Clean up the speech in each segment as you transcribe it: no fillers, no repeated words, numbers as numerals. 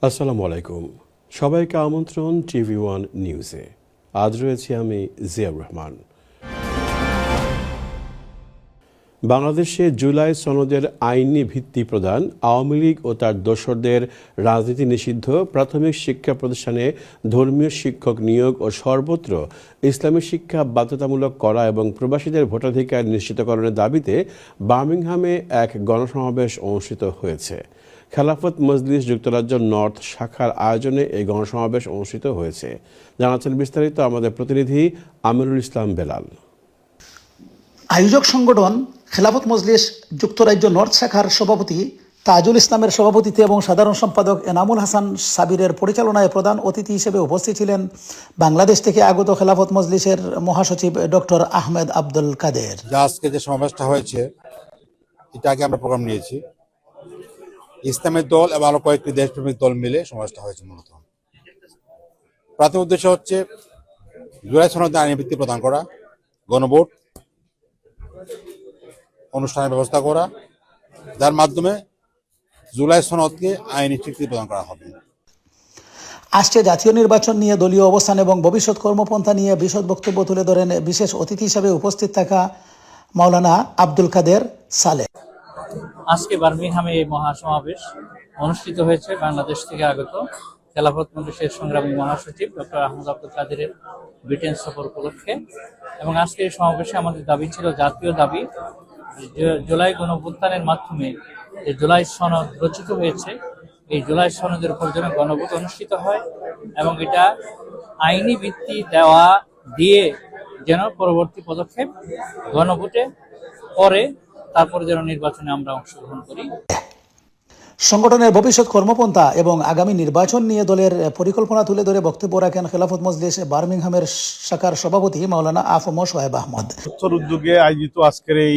আসসালামু আলাইকুম। সবাইকে আমন্ত্রণ টিভি ওয়ান নিউজে। আজ রয়েছি আমি জিয়াউর রহমান। বাংলাদেশে জুলাই সনদের আইনি ভিত্তি প্রদান, আওয়ামী লীগ ও তার দোসরদের রাজনীতি নিষিদ্ধ, প্রাথমিক শিক্ষা প্রতিষ্ঠানে ধর্মীয় শিক্ষক নিয়োগ ও সর্বত্র ইসলামী শিক্ষা বাধ্যতামূলক করা এবং প্রবাসীদের ভোটাধিকার নিশ্চিতকরণের দাবিতে বার্মিংহামে এক গণসমাবেশ অনুষ্ঠিত হয়েছে। খেলাফত মজলিস যুক্তরাজ্য নর্থ শাখার আয়োজনে এই গণসমাবেশ অনুষ্ঠিত হয়েছে। জানাচ্ছেন বিস্তারিত আমাদের প্রতিনিধি আমিরুল ইসলাম বেলাল। আয়োজক সংগঠন খেলাফত মজলিস যুক্তরাজ্য নর্থ শাখার সভাপতি তাজুল ইসলামের সভাপতিত্বে এবং সাধারণ সম্পাদক এনামুল হাসান সাবিরের পরিচালনায় প্রধান অতিথি হিসেবে উপস্থিত ছিলেন বাংলাদেশ থেকে আগত খেলাফত মজলিসের মহাসচিব ডক্টর আহমেদ আব্দুল কাদের। আজকে যে সমাবেশটা হয়েছে, এটা আগে আমরা প্রোগ্রাম নিয়েছি। ইসলামের দল এবং আরো কয়েকটি দেশপ্রেমিক দল মিলে সমাবেশটা হয়েছে। মূলত প্রাথমিক উদ্দেশ্য হচ্ছে জুলাই সনদে আইনি ভিত্তি প্রদান করা, গণভোট অনুষ্ঠানের ব্যবস্থা করা, যার মাধ্যমে জুলাই সনদকে আইনি স্বীকৃতি প্রদান করা হবে। আজকে জাতীয় নির্বাচন নিয়ে দলীয় অবস্থান এবং ভবিষ্যৎ কর্মপন্থা নিয়ে বিশদ বক্তব্য তুলে ধরেন বিশেষ অতিথি হিসেবে উপস্থিত থাকা মাওলানা আব্দুল কাদের সালেহ। আজকে বার্মিংহামে এই মহাসমাবেশ অনুষ্ঠিত হয়েছে বাংলাদেশ থেকে আগত খেলাফত মজলিসের সংগ্রামী মহাসচিব ডক্টর আহমেদ আব্দুল কাদেরের ব্রিটেন সফর উপলক্ষে। এবং আজকে এই সমাবেশে আমাদের দাবি ছিল জাতীয় দাবি, জুলাই গণঅভ্যুত্থানের মাধ্যমে যে জুলাই সনদ রচিত হয়েছে, এই জুলাই সনদের উপর যেন গণভোট অনুষ্ঠিত হয় এবং এটা আইনি ভিত্তি দেওয়া দিয়ে যেন পরবর্তী পদক্ষেপ গণভোটে পরে তারপরে যেন নির্বাচনে আমরা অংশগ্রহণ করি। সংগঠনের ভবিষ্যৎ কর্মপন্থা এবং আগামী নির্বাচন নিয়ে দলের পরিকল্পনা তুলে ধরে বক্তব্য রাখেন খেলাফত মজলিস বার্মিংহামের শাখার সভাপতি মাওলানা আফম সোহেব আহমদ। উদ্যোগে আয়োজিত আজকের এই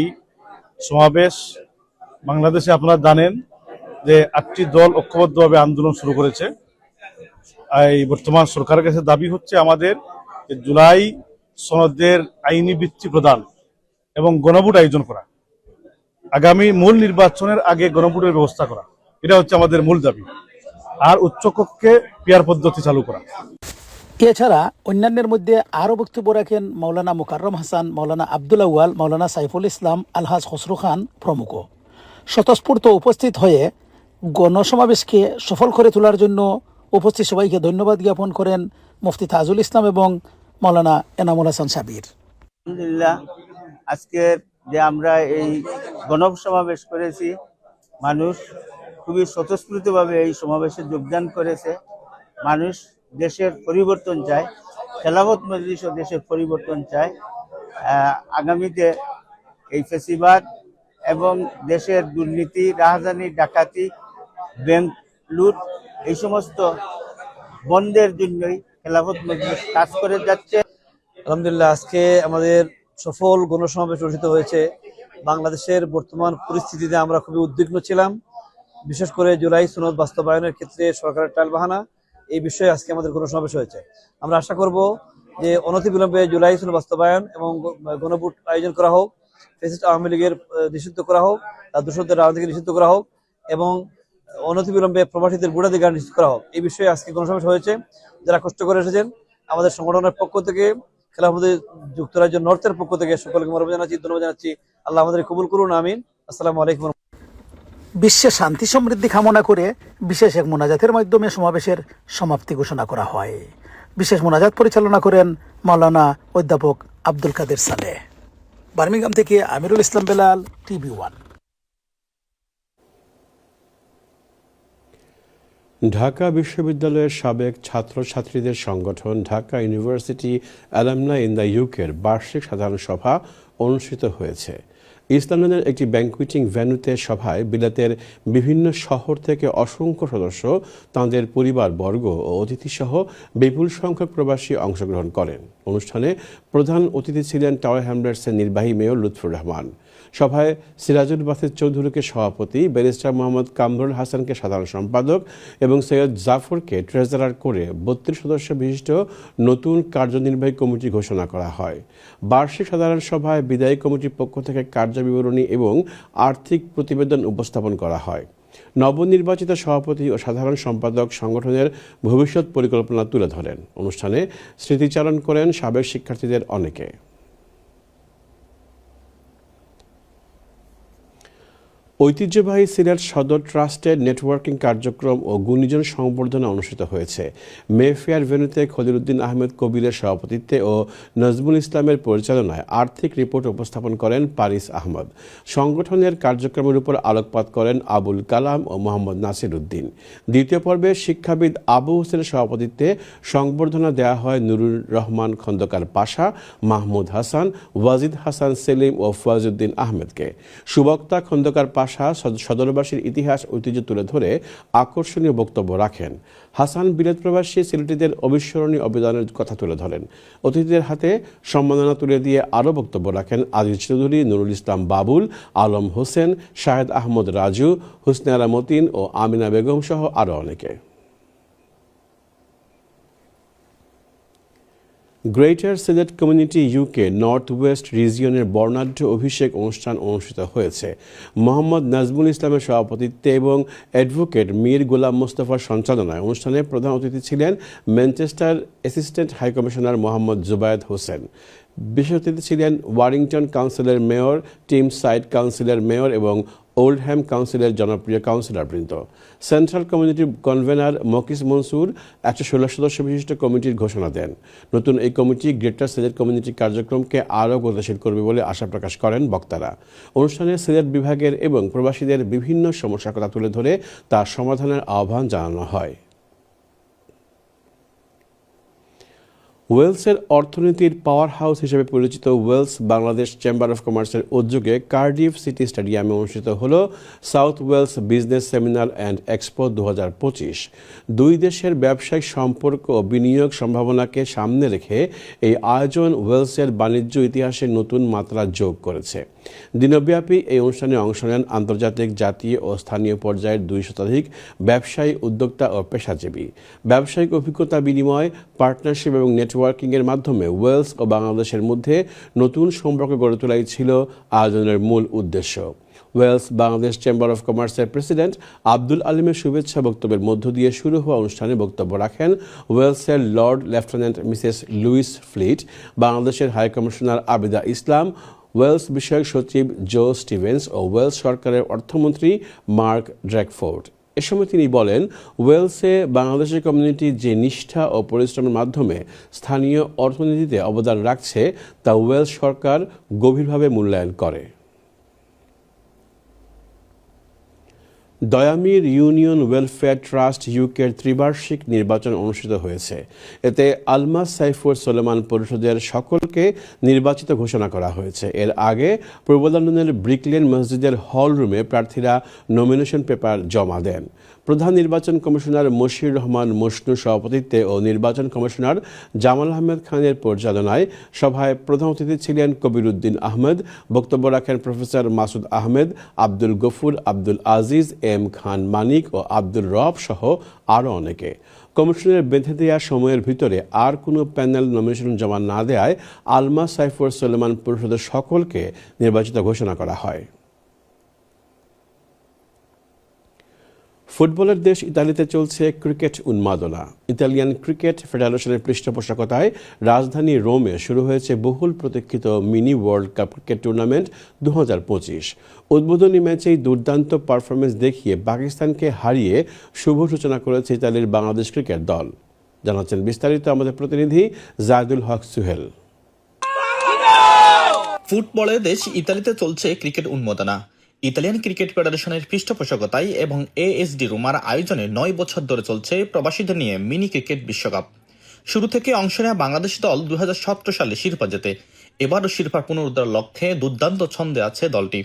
সমাবেশ, বাংলাদেশে আপনারা জানেন যে 8টি দল ঐক্যবদ্ধভাবে আন্দোলন শুরু করেছে। এই বর্তমান সরকারের কাছে দাবি হচ্ছে আমাদের জুলাই সনদের আইনি ভিত্তি প্রদান এবং গণভোট আয়োজন করা, আগামী মূল নির্বাচনের আগে গণভোটের ব্যবস্থা করা, এটা হচ্ছে আমাদের মূল দাবি। আর উচ্চকক্ষে পিয়ার পদ্ধতি চালু করা। এছাড়া অন্যান্যের মধ্যে আরও বক্তব্য রাখেন মাওলানা মুকাররম হাসান, মাওলানা আব্দুল আউয়াল, মাওলানা সাইফুল ইসলাম, আলহাজ খসরু খান প্রমুখ। স্বতঃস্ফূর্ত উপস্থিত হয়ে গণসমাবেশকে সফল করে তোলার জন্য উপস্থিত সবাইকে ধন্যবাদ জ্ঞাপন করেন মুফতি তাজুল ইসলাম এবং মাওলানা এনামুল হাসান সাবির। আলহামদুলিল্লাহ, আজকে যে আমরা এই গণসমাবেশ করেছি, মানুষ খুবই স্বতঃস্ফূর্তভাবে এই সমাবেশে যোগদান করেছে। মানুষ দেশের পরিবর্তন চায়, খেলাফত মজলিসও দেশের পরিবর্তন চায়। আগামীতে এই ফ্যাসিবাদ এবং দেশের দুর্নীতি, রাহাজানি, ডাকাতি, ব্যাংক লুট, এই সমস্ত বন্ধের জন্যই খেলাফত মজলিস কাজ করে যাচ্ছে। আলহামদুলিল্লাহ, আজকে আমাদের সফল গণসমাবেশ অনুষ্ঠিত হয়েছে। বাংলাদেশের বর্তমান পরিস্থিতিতে আমরা খুবই উদ্বিগ্ন ছিলাম, বিশেষ করে জুলাই সনদ বাস্তবায়নের ক্ষেত্রে সরকারের টালবাহানা, এই বিষয়ে আজকে আমাদের গণসমাবেশ হয়েছে। আমরা আশা করব যে অনতিবিলম্বে জুলাই সনদ বাস্তবায়ন এবং গণভোট আয়োজন করা হোক, ফ্যাসিস্ট আওয়ামী লীগের নিষিদ্ধ করা হোক, তার দোষরদের রাজনীতি নিষিদ্ধ করা হোক এবং অনতিবিলম্বে প্রবাসীদের ভোটাধিকার নিশ্চিত করা হোক। এই বিষয়ে আজকে গণসমাবেশ হয়েছে। যারা কষ্ট করে এসেছেন, আমাদের সংগঠনের পক্ষ থেকে, খেলাফত যুক্তরাজ্য নর্থের পক্ষ থেকে সকলকে মরম জানাচ্ছি, ধন্যবাদ জানাচ্ছি। আল্লাহ আমাদের কবুল করুন, আমিন। আসসালামু আলাইকুম। বিশ্বে শান্তি সমৃদ্ধি কামনা করে বিশেষ এক মোনাজাতের মাধ্যমে সমাবেশের সমাপ্তি ঘোষণা করা হয়। বিশেষ মোনাজাত পরিচালনা করেন মাওলানা অধ্যাপক আব্দুল কাদের সালেহ। বার্মিংহাম থেকে আমিরুল ইসলাম বেলাল, টিভি ওয়ান। ঢাকা বিশ্ববিদ্যালয়ের সাবেক ছাত্রছাত্রীদের সংগঠন Dhaka university alumni in the ইউকের বার্ষিক সাধারণ সভা অনুষ্ঠিত হয়েছে। ইস্ট লন্ডনের একটি ব্যাংকুয়েটিং ভেন্যুতে সভায় বিলাতের বিভিন্ন শহর থেকে অসংখ্য সদস্য, তাঁদের পরিবারবর্গ ও অতিথিসহ বিপুল সংখ্যক প্রবাসী অংশগ্রহণ করেন। অনুষ্ঠানে প্রধান অতিথি ছিলেন টাওয়ার হ্যামলেটসের নির্বাহী মেয়র লুৎফুর রহমান। সভায় সিরাজুল বাসির চৌধুরীকে সভাপতি, ব্যারিস্টার মোহাম্মদ কামরুল হাসানকে সাধারণ সম্পাদক এবং সৈয়দ জাফরকে ট্রেজারার করে 32 সদস্য বিশিষ্ট নতুন কার্যনির্বাহী কমিটি ঘোষণা করা হয়। বার্ষিক সাধারণ সভায় বিদায়ী কমিটির পক্ষ থেকে কার্যবিবরণী এবং আর্থিক প্রতিবেদন উপস্থাপন করা হয়। নবনির্বাচিত সভাপতি ও সাধারণ সম্পাদক সংগঠনের ভবিষ্যৎ পরিকল্পনা তুলে ধরেন। অনুষ্ঠানে স্মৃতিচারণ করেন সাবেক শিক্ষার্থীদের অনেকে। ঐতিহ্যবাহী সিলেট সদর ট্রাস্টের নেটওয়ার্কিং কার্যক্রম ও গুণীজন সংবর্ধনা অনুষ্ঠিত হয়েছে। মেফেয়ার ভেন্যুতে খলিলুদ্দিন আহমেদ কবিরের সভাপতিত্বে ও নজমুল ইসলামের পরিচালনায় আর্থিক রিপোর্ট উপস্থাপন করেন পারিস আহমদ। সংগঠনের কার্যক্রমের উপর আলোকপাত করেন আবুল কালাম ও মোহাম্মদ নাসির উদ্দিন। দ্বিতীয় পর্বে শিক্ষাবিদ আবু হোসেনের সভাপতিত্বে সংবর্ধনা দেওয়া হয় নুরুর রহমান খন্দকার পাশা, মাহমুদ হাসান, ওয়াজিদ হাসান সেলিম ও ফয়াজউদ্দিন আহমেদকে। সুবক্তা খন্দকার পাশা সদরবাসীর ইতিহাস ঐতিহ্য তুলে ধরে আকর্ষণীয় বক্তব্য রাখেন। হাসান বিলেত প্রবাসী সিলেটিদের অবিস্মরণীয় অবদানের কথা তুলে ধরেন। অতিথিদের হাতে সম্মাননা তুলে দিয়ে আরও বক্তব্য রাখেন আজিজ চৌধুরী, নুরুল ইসলাম বাবুল, আলম হোসেন, শাহেদ আহমদ রাজু, হুসনে আরা মতিন ও আমিনা বেগম সহ আরও অনেকে। Greater Sylhet community UK north west রিজিয়নের বর্ণাঢ্য অভিষেক অনুষ্ঠান অনুষ্ঠিত হয়েছে। মোহাম্মদ নাজমুল ইসলামের সভাপতিত্বে এবং অ্যাডভোকেট মীর গোলাম মোস্তফার সঞ্চালনায় অনুষ্ঠানে প্রধান অতিথি ছিলেন Manchester assistant high commissioner Mohammad Zubayed Hossain. বিশেষ অতিথি ছিলেন ওয়ারিংটন কাউন্সিলের মেয়র, টিম সাইড কাউন্সিলের মেয়র এবং ওল্ডহ্যাম কাউন্সিলের জনপ্রিয় কাউন্সিলরবৃন্দ। সেন্ট্রাল কমিউনিটি কনভেনার মকিস মনসুর 116 সদস্য বিশিষ্ট কমিটির ঘোষণা দেন। নতুন এই কমিটি গ্রেটার সিলেট কমিউনিটি কার্যক্রমকে আরও গতিশীল করবে বলে আশা প্রকাশ করেন বক্তারা। অনুষ্ঠানে সিলেট বিভাগের এবং প্রবাসীদের বিভিন্ন সমস্যার কথা তুলে ধরে তা সমাধানের আহ্বান জানানো হয়। ওয়েলসের অর্থনীতির পাওয়ার হাউস হিসেবে পরিচিত ওয়েলস বাংলাদেশ চেম্বার অফ কমার্সের উদ্যোগে কার্ডিফ সিটি স্টেডিয়ামে অনুষ্ঠিত হল South Wales business seminar and expo 2025। দুই দেশের ব্যবসায়িক সম্পর্ক ও বিনিয়োগ সম্ভাবনাকে সামনে রেখে এই আয়োজন ওয়েলসের বাণিজ্য ইতিহাসে নতুন মাত্রা যোগ করেছে। দিনব্যাপী এই অনুষ্ঠানে অংশ নেন আন্তর্জাতিক, জাতীয় ও স্থানীয় পর্যায়ের 2 শতাধিক ব্যবসায়ী, উদ্যোক্তা ও পেশাজীবী। ব্যবসায়িক অভিজ্ঞতা বিনিময়, পার্টনারশিপ এবং নেটওয়ার্কিংয়ের মাধ্যমে ওয়েলস ও বাংলাদেশের মধ্যে নতুন সম্পর্ক গড়ে তোলাই ছিল আয়োজনের মূল উদ্দেশ্য। ওয়েলস বাংলাদেশ চেম্বার অফ কমার্সের প্রেসিডেন্ট আব্দুল আলিমের শুভেচ্ছা বক্তব্যের মধ্য দিয়ে শুরু হওয়া অনুষ্ঠানে বক্তব্য রাখেন ওয়েলসের Lord Lieutenant Mrs Louise Fleet, বাংলাদেশের high commissioner Abida Islam, Wales বিষয়ক সচিব জো স্টিভেন্স ও ওয়েলস সরকারের অর্থমন্ত্রী মার্ক ড্র্যাকফোর্ড। এ সময় তিনি বলেন, ওয়েলসে বাংলাদেশের কমিউনিটি যে নিষ্ঠা ও পরিশ্রমের মাধ্যমে স্থানীয় অর্থনীতিতে অবদান রাখছে তা ওয়েলস সরকার গভীরভাবে মূল্যায়ন করে। দয়ামির ইউনিয়ন ওয়েলফেয়ার ট্রাস্ট ইউকের ত্রিবার্ষিক নির্বাচন অনুষ্ঠিত হয়েছে। এতে আলমাস সাইফুর সোলেমান পরিষদের সকলকে নির্বাচিত ঘোষণা করা হয়েছে। এর আগে পূর্ব লন্ডনের ব্রিকলেন মসজিদের হল রুমে প্রার্থীরা নমিনেশন পেপার জমা দেন। প্রধান নির্বাচন কমিশনার মশির রহমান মশনুর সভাপতিত্বে ও নির্বাচন কমিশনার জামাল আহমেদ খানের পরিচালনায় সভায় প্রধান অতিথি ছিলেন কবিরউদ্দিন আহমেদ। বক্তব্য রাখেন প্রফেসর মাসুদ আহমেদ, আব্দুল গফুর, আব্দুল আজিজ, এম খান মানিক ও আব্দুল রব সহ আরও অনেকে। কমিশনের বেঁধে দেওয়া সময়ের ভিতরে আর কোনো প্যানেল নমিনেশন জমা না দেওয়ায় আলমাস সাইফুর সোলেমান পরিষদের সকলকে নির্বাচিত ঘোষণা করা হয়। ফুটবলের দেশ ইতালিতে চলছে ক্রিকেট উন্মাদনা। ইতালিয়ান ক্রিকেট ফেডারেশনের পৃষ্ঠপোষকতায় রাজধানী রোমে শুরু হয়েছে বহুল প্রতীক্ষিত mini world cup cricket tournament 2025। উদ্বোধনী ম্যাচেই দুর্দান্ত পারফরমেন্স দেখিয়ে পাকিস্তানকে হারিয়ে শুভ সূচনা করেছে ইতালির বাংলাদেশ ক্রিকেট দল। জানাচ্ছেন বিস্তারিত আমাদের প্রতিনিধি জায়দুল হক সুহেল। ফুটবলের দেশ ইতালিতে চলছে ক্রিকেট উন্মাদনা। ইতালিয়ান ক্রিকেট ফেডারেশনের পৃষ্ঠপোষকতায় এবং এএসডি রোমার আয়োজনে 9 বছর ধরে চলছে প্রবাসীদের নিয়ে মিনি ক্রিকেট বিশ্বকাপ। শুরু থেকে অংশ নেওয়া বাংলাদেশ দল 2017 সালে শিরোপা জেতে। এবারও শিরোপার পুনরুদ্ধার লক্ষ্যে দুর্দান্ত ছন্দে আছে দলটি।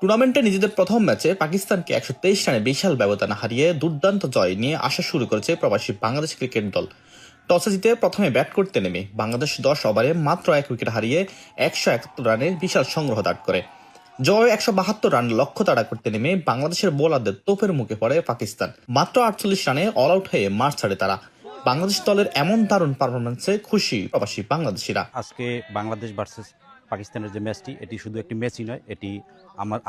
টুর্নামেন্টে নিজেদের প্রথম ম্যাচে পাকিস্তানকে 123 রানে বিশাল ব্যবধানে হারিয়ে দুর্দান্ত জয় নিয়ে আসা শুরু করেছে প্রবাসী বাংলাদেশ ক্রিকেট দল। টসে জিতে প্রথমে ব্যাট করতে নেমে বাংলাদেশ 10 ওভারে মাত্র 1 উইকেট হারিয়ে 171 রানের বিশাল সংগ্রহ দাঁড় করে। জয় 172 রান লক্ষ্য তাড়া করতে নেমে বাংলাদেশের বোলারদের তোপের মুখে পড়ে পাকিস্তান। মাত্র 48 রানে অল আউট হয়ে মাঠ ছাড়ে তারা। বাংলাদেশ দলের এমন দারুণ পারফরমেন্সে খুশি প্রবাসী বাংলাদেশিরা। আজকে বাংলাদেশ ভার্সেস পাকিস্তানের যে ম্যাচটি, এটি শুধু একটি ম্যাচই নয়, এটি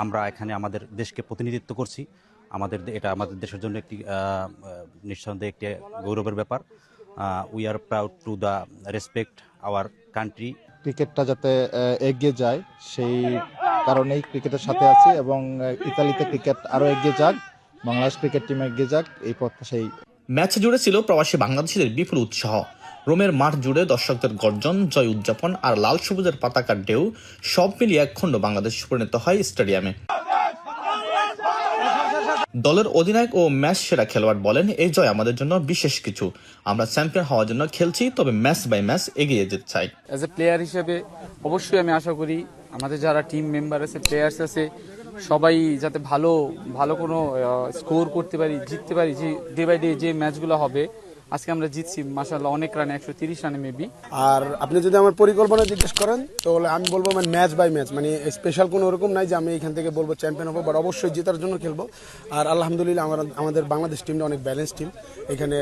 আমরা এখানে আমাদের দেশকে প্রতিনিধিত্ব করছি। এটা আমাদের দেশের জন্য একটি নিঃসন্দেহে একটি গৌরবের ব্যাপার। We are proud to the respect our country. ক্রিকেটটা যাতে এগিয়ে যায় সেই কারণেই ক্রিকেটের সাথে আছি, এবং ইতালিতে ক্রিকেট আরও এগিয়ে যাক, বাংলাদেশ ক্রিকেট টিম এগিয়ে যাক, এই প্রত্যাশাই। ম্যাচ জুড়ে ছিল প্রবাসী বাংলাদেশিদের বিপুল উৎসাহ। রোমের মাঠ জুড়ে দর্শকদের গর্জন, জয় উদযাপন আর লাল সবুজের পতাকার ঢেউ সব মিলিয়ে একখণ্ড বাংলাদেশ পরিণত হয় স্টেডিয়ামে। দলের অধিনায়ক ও ম্যাচ সেরা খেলোয়াড় বলেন, এই জয় আমাদের জন্য বিশেষ কিছু। আমরা চ্যাম্পিয়ন হওয়ার জন্য খেলছি, তবে ম্যাচ বাই ম্যাচ এগিয়ে যেতে চাই। অ্যাজ এ প্লেয়ার হিসেবে অবশ্যই আমি আশা করি আমাদের যারা টিম মেম্বার আছে, প্লেয়ার্স আছে, সবাই যাতে ভালো ভালো কোনো স্কোর করতে পারি, জিততে পারি। যে ডে বাই ডে যে ম্যাচগুলো হবে, আজকে আমরা জিতছি মাশাআল্লাহ অনেক রানে, 130 রানে মেবি। আর আপনি যদি আমার পরিকল্পনা জিজ্ঞেস করেন তাহলে আমি বলবো মানে ম্যাচ বাই ম্যাচ, মানে স্পেশাল কোনো ওরকম নাই যে আমি এখান থেকে বলবো চ্যাম্পিয়ন হবো, বাট অবশ্যই জেতার জন্য খেলবো। আর আলহামদুলিল্লাহ আমাদের বাংলাদেশ টিমটা অনেক ব্যালেন্স টিম, এখানে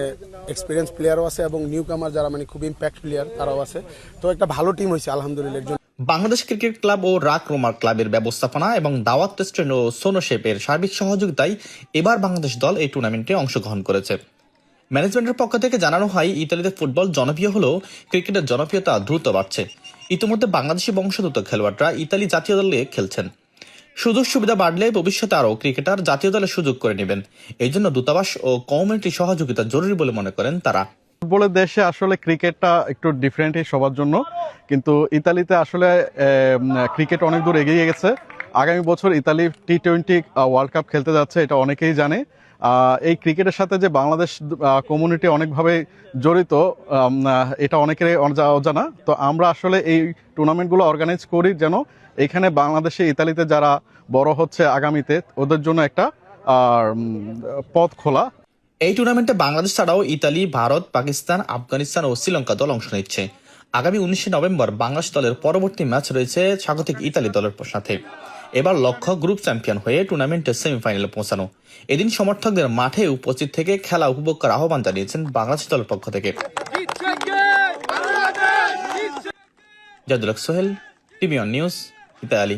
এক্সপিরিয়েন্স প্লেয়ারও আছে এবং নিউ কামার যারা মানে খুব ইম্প্যাক্ট প্লেয়ার তারাও আছে, তো একটা ভালো টিম হয়েছে আলহামদুলিল্লাহ। বাংলাদেশ ক্রিকেট ক্লাব ও রাক রোমার ক্লাবের ব্যবস্থাপনা এবং দাওয়াত রেস্টুরেন্ট ও সোনোশেপের সার্বিক সহযোগিতায় এবার বাংলাদেশ দল এই টুর্নামেন্টে অংশগ্রহণ করেছে। ম্যানেজমেন্টের পক্ষ থেকে জানানো হয়, ইতালিতে ফুটবল জনপ্রিয় হলেও ক্রিকেটের জনপ্রিয়তা দ্রুত বাড়ছে। ইতিমধ্যে বাংলাদেশি বংশোদ্ভূত খেলোয়াড়রা ইতালি জাতীয় দলে খেলছেন। সুযোগ সুবিধা বাড়লে ভবিষ্যতে আরও ক্রিকেটার জাতীয় দলে সুযোগ করে নেবেন। এই জন্য দূতাবাস ও কমিউনিটি সহযোগিতা জরুরি বলে মনে করেন তারা। ফুটবলের দেশে আসলে ক্রিকেটটা একটু ডিফারেন্টই সবার জন্য, কিন্তু ইতালিতে আসলে ক্রিকেট অনেক দূর এগিয়ে গেছে। আগামী বছর ইতালি T20 ওয়ার্ল্ড কাপ খেলতে যাচ্ছে, এটা অনেকেই জানে। এই ক্রিকেটের সাথে যে বাংলাদেশ কমিউনিটি অনেকভাবে জড়িত, এটা অনেকের অজানা। তো আমরা আসলে এই টুর্নামেন্টগুলো অর্গানাইজ করি যেন এখানে বাংলাদেশে ইতালিতে যারা বড় হচ্ছে আগামীতে, ওদের জন্য একটা পথ খোলা। এই টুর্নামেন্টে বাংলাদেশ ছাড়াও ইতালি, ভারত, পাকিস্তান, আফগানিস্তান ও শ্রীলঙ্কা দল অংশ নিচ্ছে। আগামী 19 নভেম্বর বাংলাদেশ দলের পরবর্তী ম্যাচ রয়েছে স্বাগতিক ইতালি দলের সাথে। এবার লক্ষ্য গ্রুপ চ্যাম্পিয়ন হয়ে টুর্নামেন্টের সেমিফাইনালে পৌঁছানো। এদিন সমর্থকদের মাঠে উপস্থিত থেকে খেলা উপভোগ করার আহ্বান জানিয়েছেন বাংলাদেশ দলের পক্ষ থেকে। Jadul Haque Sohel, TV on news, Italy.